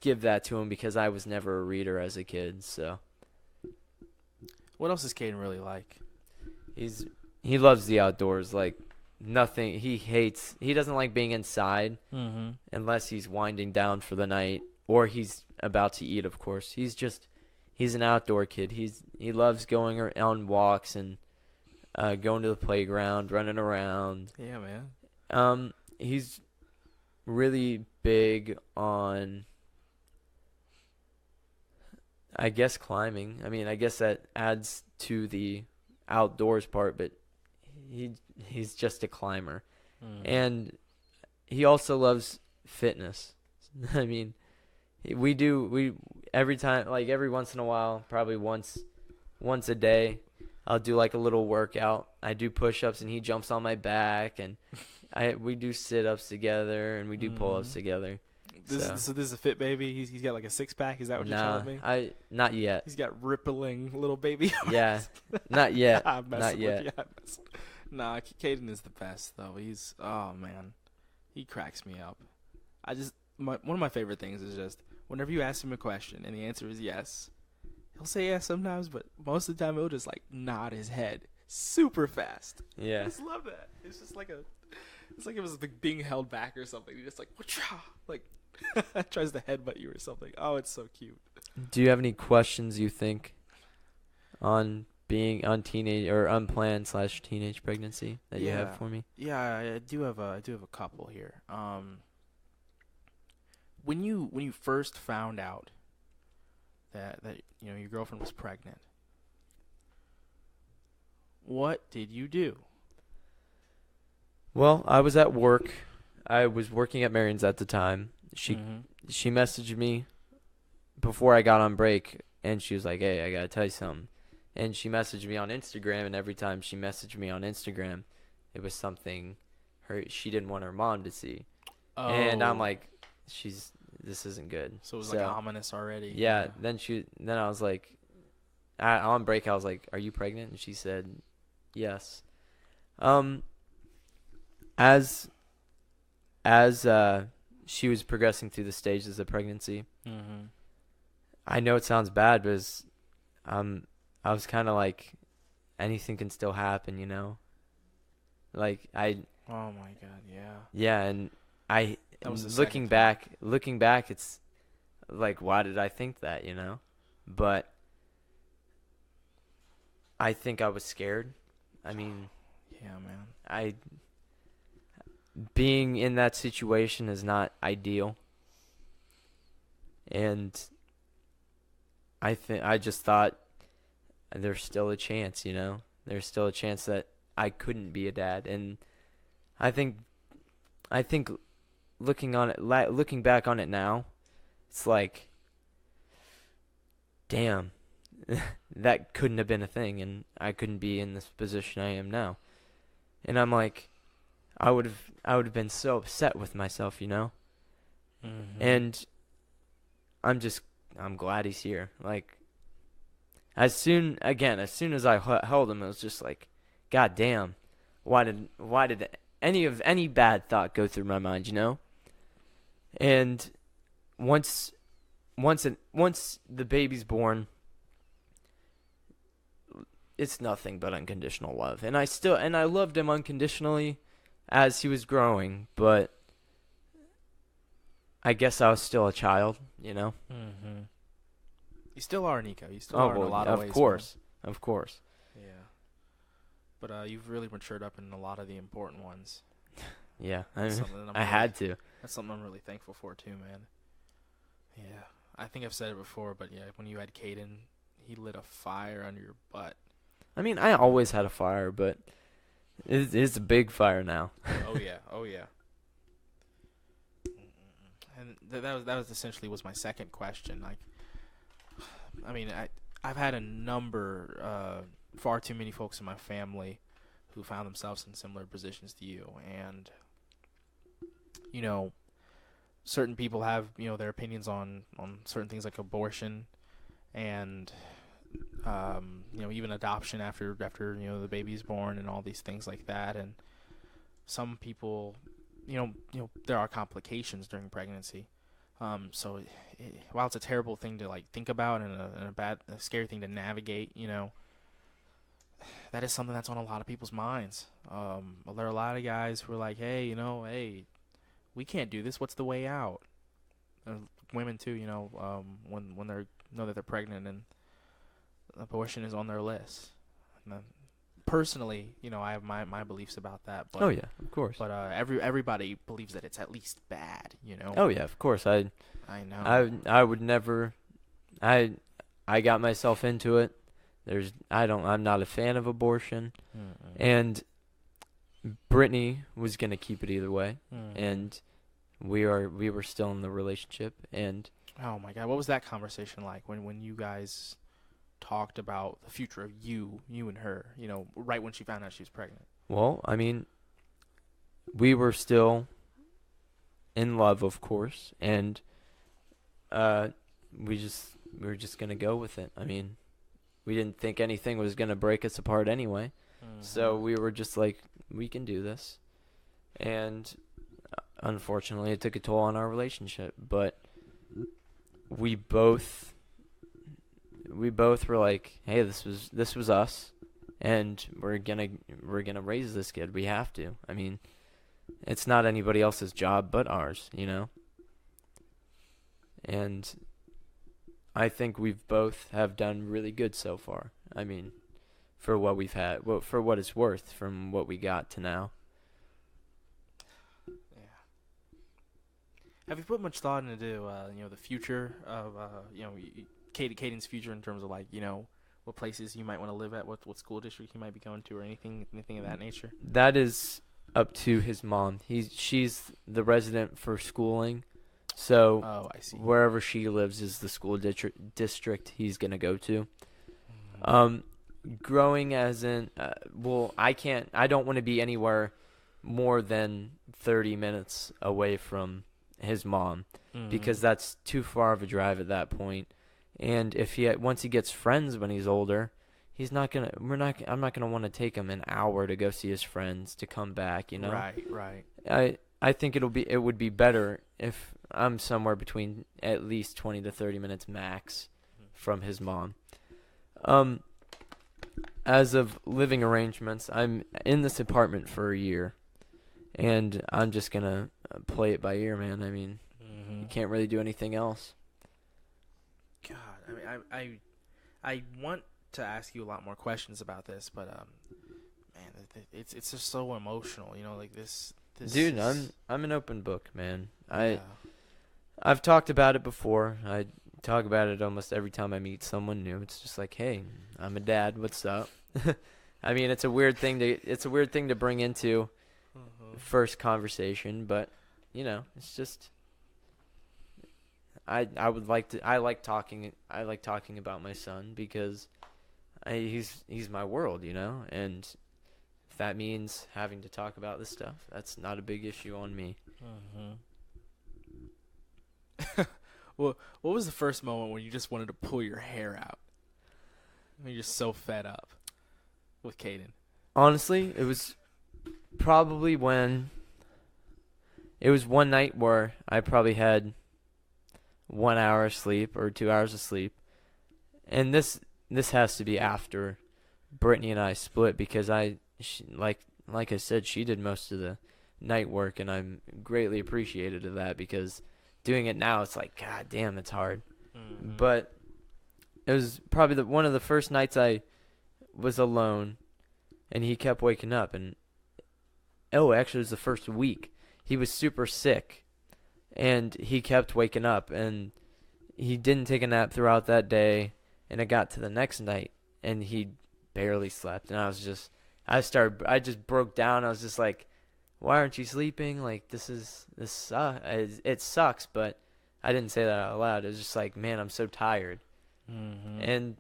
give that to him because I was never a reader as a kid. So What else does Caden really like? he loves the outdoors. Like nothing. He doesn't like being inside unless he's winding down for the night or he's about to eat. Of course, he's an outdoor kid. He loves going on walks and going to the playground, running around. Yeah, man. He's really big on, I guess, climbing. I mean, I guess that adds to the outdoors part, but he's just a climber. And he also loves fitness. I mean, we every time, like every once in a while, probably once a day, I'll do like a little workout. I do push-ups and he jumps on my back, and we do sit-ups together and we do pull-ups together. So this is a fit baby. He's got like a 6-pack. Is that what you're telling me? Not yet. He's got rippling little baby arms. Yeah, not yet. I'm not yet. Nah, Caden is the best though. Oh man, he cracks me up. One of my favorite things is just whenever you ask him a question and the answer is yes, he'll say yes sometimes, but most of the time he'll just like nod his head super fast. Yeah. I just love that. It's just like it's like it was like being held back or something. He just like tries to headbutt you or something. Oh, it's so cute. Do you have any questions you think on being on teenage or unplanned / teenage pregnancy that you have for me? Yeah, I do have a couple here. When you first found out that your girlfriend was pregnant, what did you do? Well, I was at work. I was working at Marion's at the time. She messaged me before I got on break, and she was like, "Hey, I gotta tell you something." And she messaged me on Instagram, and every time she messaged me on Instagram, it was something she didn't want her mom to see. Oh. And I'm like, this isn't good. So it was like ominous already. Yeah. Then I was like, on break, I was like, "Are you pregnant?" And she said, "Yes." As she was progressing through the stages of pregnancy, I know it sounds bad, but I was kind of like, anything can still happen, you know? Like, oh my God, yeah. Yeah, and looking back, it's like, why did I think that, you know? But I think I was scared. I mean, yeah, man. Being in that situation is not ideal. And I just thought there's still a chance, you know? There's still a chance that I couldn't be a dad. And I think looking back on it now, it's like, damn, that couldn't have been a thing, and I couldn't be in this position I am now. And I'm like, I would have been so upset with myself, you know? And I'm glad he's here. Like, as soon as I held him, it was just like, God damn, why did any bad thought go through my mind, you know? And once the baby's born, it's nothing but unconditional love. And I loved him unconditionally as he was growing, but I guess I was still a child, you know? You still are, Nico. You still are in a lot of ways. Of course. Yeah. But you've really matured up in a lot of the important ones. Yeah, I had to. That's something I'm really thankful for too, man. Yeah. I think I've said it before, but yeah, when you had Caden, he lit a fire under your butt. I mean, I always had a fire, but it's a big fire now. Oh yeah. And that was essentially my second question. Like, I mean, I've had a number, far too many folks in my family who found themselves in similar positions to you, and you know, certain people have their opinions on certain things like abortion, and even adoption after the baby's born and all these things like that. And some people, there are complications during pregnancy. So while it's a terrible thing to like think about and a scary thing to navigate, that is something that's on a lot of people's minds. There are a lot of guys who are like, hey, we can't do this. What's the way out? Women too, when they know that they're pregnant and abortion is on their list. And then, personally, I have my beliefs about that. But, Oh yeah, of course. But everybody believes that it's at least bad, Oh yeah, of course. I know. I would never. I got myself into it. I'm not a fan of abortion, and Brittany was gonna keep it either way, and we were still in the relationship. And oh my God, what was that conversation like when you guys talked about the future of you and her? Right when she found out she was pregnant. Well, I mean, we were still in love, of course, and we were just gonna go with it. I mean, we didn't think anything was gonna break us apart anyway, so we were just like, we can do this. And unfortunately, it took a toll on our relationship, but we both were like, hey, this was us, and we're gonna raise this kid. We have to. I mean, it's not anybody else's job but ours, And I think we've both have done really good so far. I mean, for what we've had, for what it's worth, from what we got to now. Yeah. Have you put much thought into the future of Caden's future in terms of like what places you might want to live at, what school district you might be going to, or anything of that nature? That is up to his mom. She's the resident for schooling, so I see. Wherever she lives is the school district he's gonna go to. Growing as in, I don't want to be anywhere more than 30 minutes away from his mom, because that's too far of a drive at that point. And if once he gets friends when he's older, I'm not gonna want to take him an hour to go see his friends to come back, Right. I think it would be better if I'm somewhere between at least 20 to 30 minutes max from his mom. As of living arrangements, I'm in this apartment for a year, and I'm just gonna play it by ear, man. I mean, you can't really do anything else. God, I mean, I want to ask you a lot more questions about this, but man, it's just so emotional, like this. Dude, I'm an open book, man. I've talked about it before. I talk about it almost every time I meet someone new. It's just like, hey, I'm a dad. What's up? I mean, it's a weird thing to bring into first conversation, but it's just I like talking about my son because he's my world, and if that means having to talk about this stuff, that's not a big issue on me. Well, what was the first moment when you just wanted to pull your hair out? When you're just so fed up with Caden? Honestly, it was probably when it was one night where I probably had 1 hour of sleep or 2 hours of sleep, and this has to be after Brittany and I split, because like I said, she did most of the night work, and I'm greatly appreciative of that, because doing it now, it's like, God damn, it's hard. But it was probably one of the first nights I was alone, and he kept waking up. And actually, it was the first week. He was super sick, and he kept waking up, and he didn't take a nap throughout that day. And it got to the next night, and he barely slept. And I just broke down. I was just like, why aren't you sleeping? Like, this sucks. It sucks, but I didn't say that out loud. It was just like, man, I'm so tired. And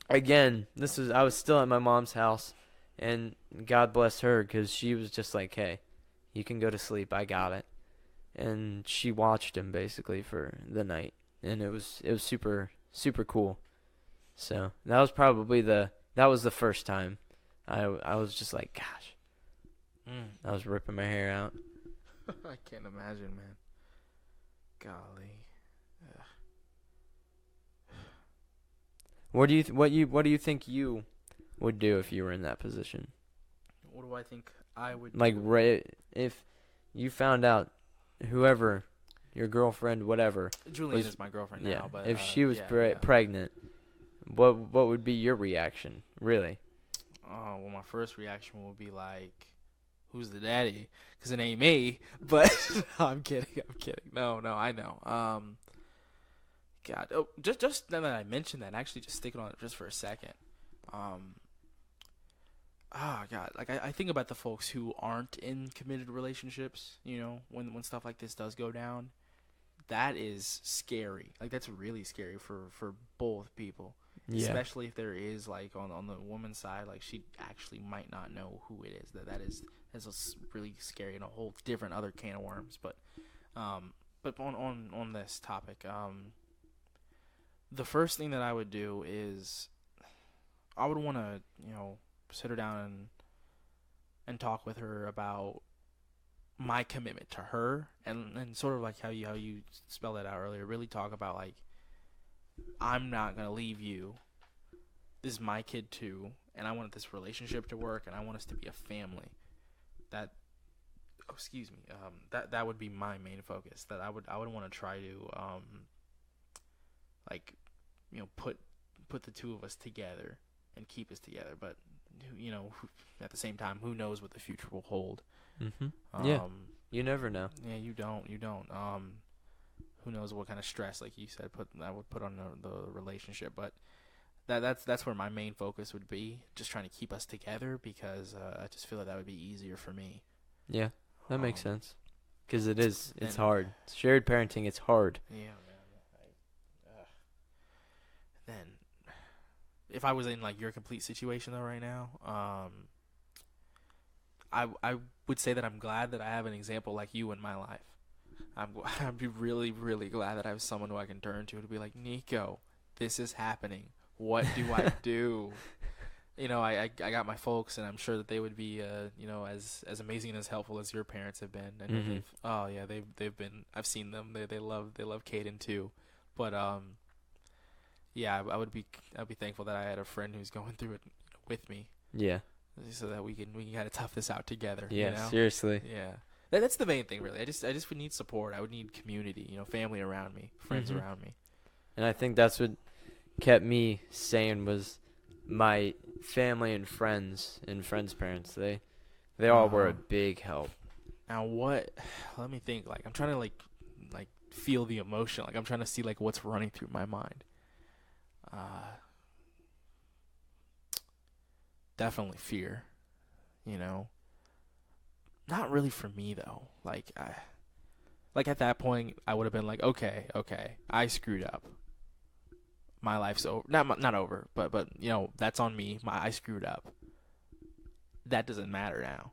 again, I was still at my mom's house, and God bless her, because she was just like, hey, you can go to sleep. I got it. And she watched him basically for the night, and it was super, super cool. So that was probably the first time I was just like, gosh, I was ripping my hair out. I can't imagine, man. Golly. What do you think you would do if you were in that position? What do I think I would Like, do? if you found out whoever, your girlfriend, whatever, Julian was, is my girlfriend yeah, now, but if she was yeah. pregnant, what would be your reaction? Really? Oh, well, my first reaction would be like, "Who's the daddy?" Because it ain't me. But no, I'm kidding. I'm kidding. No, I know. God. Oh, just now that I mentioned that, actually, just sticking on it just for a second. God. Like I think about the folks who aren't in committed relationships. You know, when stuff like this does go down, that is scary. Like that's really scary for both people. Yeah. Especially if there is like on the woman's side, like she actually might not know who it is. That's really scary and a whole different other can of worms. But on this topic, the first thing that I would do is I would want to sit her down and talk with her about my commitment to her and sort of like how you spelled that out earlier. Really talk about like, I'm not going to leave you. This is my kid too, and I want this relationship to work, and I want us to be a family. That would be my main focus. That I would want to try to put the two of us together and keep us together. But at the same time, who knows what the future will hold? Yeah. You never know. Yeah, you don't. Who knows what kind of stress, like you said, I would put on the relationship. But that's where my main focus would be, just trying to keep us together, because I just feel that would be easier for me. Yeah, that makes sense. Because it's hard. Shared parenting, it's hard. Yeah, man. Then, if I was in like your complete situation though right now, I would say that I'm glad that I have an example like you in my life. I'd be really, really glad that I have someone who I can turn to be like, Nico, this is happening. What do I do? I got my folks, and I'm sure that they would be, as amazing and as helpful as your parents have been. And they've been. I've seen them. They love Caden too. But I would be thankful that I had a friend who's going through it with me. Yeah. So that we can kind of tough this out together. Yeah. Seriously. Yeah. That's the main thing, really. I just would need support. I would need community. Family around me, friends around me. And I think that's what kept me sane was my family and friends parents. They all were a big help. Now let me think. Like I'm trying to like feel the emotion. Like I'm trying to see like what's running through my mind. Definitely fear. Not really for me though. Like at that point I would have been like, okay, I screwed up. My life's over. Not over, but that's on me. I screwed up. That doesn't matter now.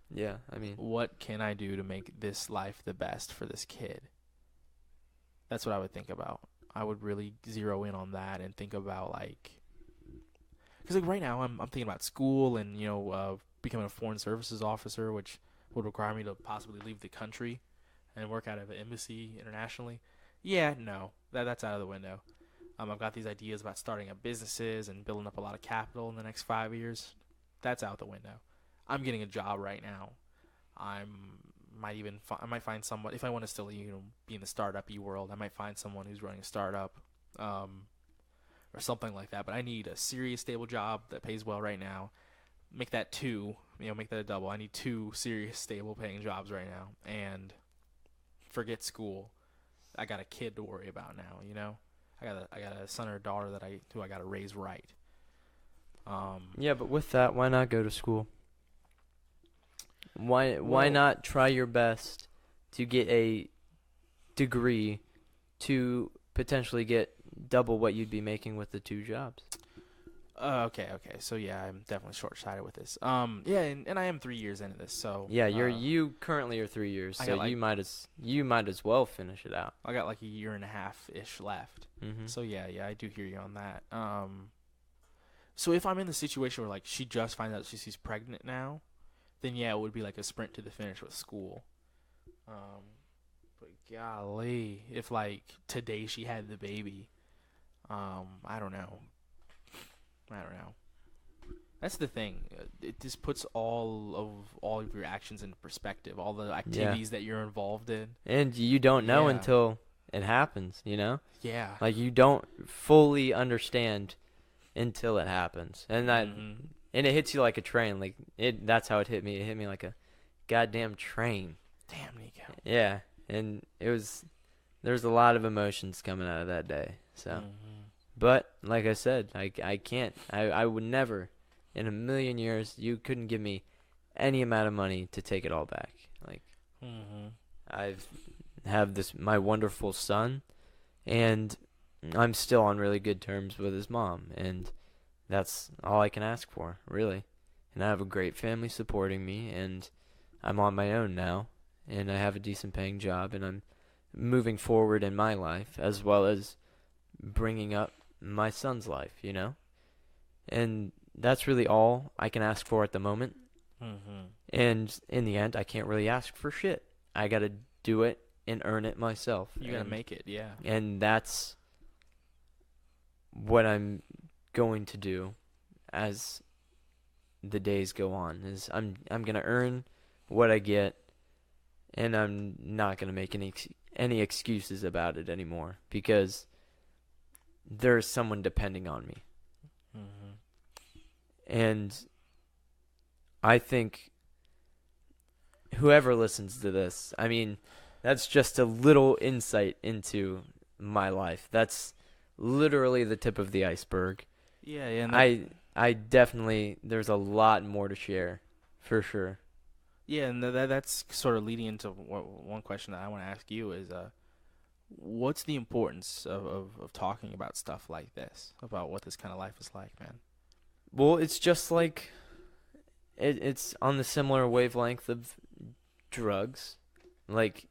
Yeah, I mean, what can I do to make this life the best for this kid? That's what I would think about. I would really zero in on that and think about because like right now I'm thinking about school and becoming a foreign services officer, which would require me to possibly leave the country and work out of an embassy internationally. Yeah, no, that's out of the window. I've got these ideas about starting up businesses and building up a lot of capital in the next 5 years. That's out the window. I'm getting a job right now. I might find someone, if I want to still be in the startup-y world, I might find someone who's running a startup or something like that. But I need a serious, stable job that pays well right now. Make that make that a double. I need 2 serious, stable paying jobs right now. And forget school. I got a kid to worry about now, I got a son or a daughter who I got to raise right. Yeah, but with that, why not go to school? Why not try your best to get a degree to potentially get double what you'd be making with the 2 jobs? Okay. So yeah, I'm definitely short-sighted with this. Yeah, and I am 3 years into this, so Yeah, you currently are 3 years, I so got like you might as well finish it out. I got like a year and a half ish left. Mhm. So yeah, I do hear you on that. So if I'm in the situation where like she just finds out she's pregnant now, then yeah, it would be like a sprint to the finish with school. But golly, if like today she had the baby, I don't know. That's the thing. It just puts all of your actions into perspective, all the activities that you're involved in. And you don't know Yeah. until it happens, you know? Yeah. Like you don't fully understand until it happens. And and it hits you like a train. Like that's how it hit me. It hit me like a goddamn train. Damn, Nico. Yeah. And there's a lot of emotions coming out of that day. So but like I said, I can't. I would never in a million years you couldn't give me any amount of money to take it all back. Like I've have this my wonderful son, and I'm still on really good terms with his mom, and that's all I can ask for, really. And I have a great family supporting me, and I'm on my own now, and I have a decent paying job, and I'm moving forward in my life as well as bringing up my son's life, you know? And that's really all I can ask for at the moment. And in the end, I can't really ask for shit. I got to do it and earn it myself. You got to make it, yeah. And that's what I'm going to do as the days go on. Is I'm going to earn what I get, and I'm not going to make any excuses about it anymore because there's someone depending on me. And I think whoever listens to this, I mean, that's just a little insight into my life. That's literally the tip of the iceberg. Yeah, and I definitely, there's a lot more to share, for sure. Yeah, and that's sort of leading into one question that I want to ask you is, what's the importance of talking about stuff like this, about what this kind of life is like, man? Well, it's just like, it's on the similar wavelength of drugs. Like,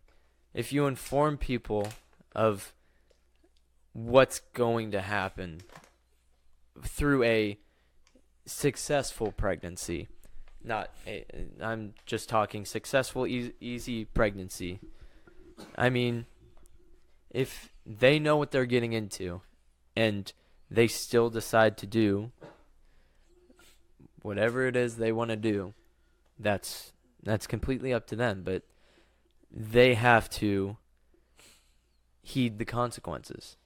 if you inform people of what's going to happen through a successful pregnancy, I'm just talking successful, easy pregnancy. I mean, if they know what they're getting into and they still decide to do whatever it is they want to do, that's completely up to them, but they have to heed the consequences.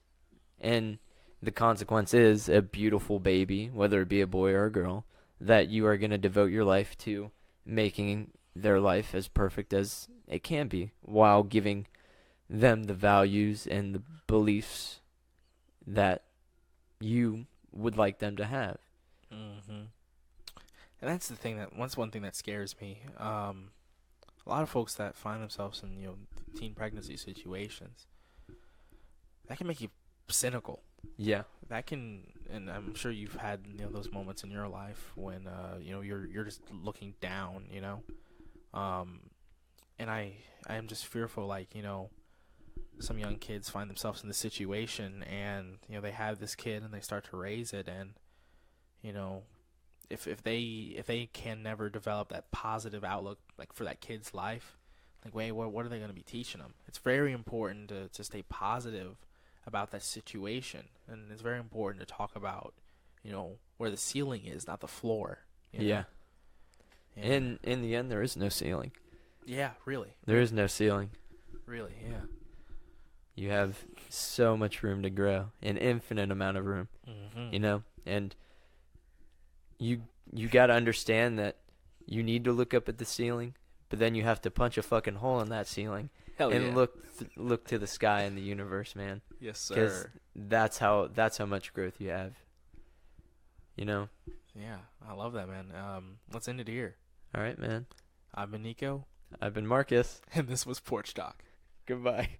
And the consequence is a beautiful baby, whether it be a boy or a girl, that you are going to devote your life to making their life as perfect as it can be, while giving them the values and the beliefs that you would like them to have. And that's the thing one thing that scares me. A lot of folks that find themselves in teen pregnancy situations, that can make you cynical. Yeah. That can, and I'm sure you've had those moments in your life when you're just looking down, and I am just fearful, like some young kids find themselves in this situation, and they have this kid and they start to raise it, and if they can never develop that positive outlook like for that kid's life, like wait, what are they going to be teaching them? It's very important to stay positive about that situation, and it's very important to talk about where the ceiling is, not the floor. Yeah. And in the end, there is no ceiling. Yeah, really. There is no ceiling. Really, yeah. You have so much room to grow, an infinite amount of room, and you got to understand that you need to look up at the ceiling, but then you have to punch a fucking hole in that ceiling. Hell and yeah. look to the sky and the universe, man. Yes, sir. Because that's how much growth you have. Yeah, I love that, man. Let's end it here. All right, man. I've been Nico. I've been Marcus. And this was Porch Talk. Goodbye.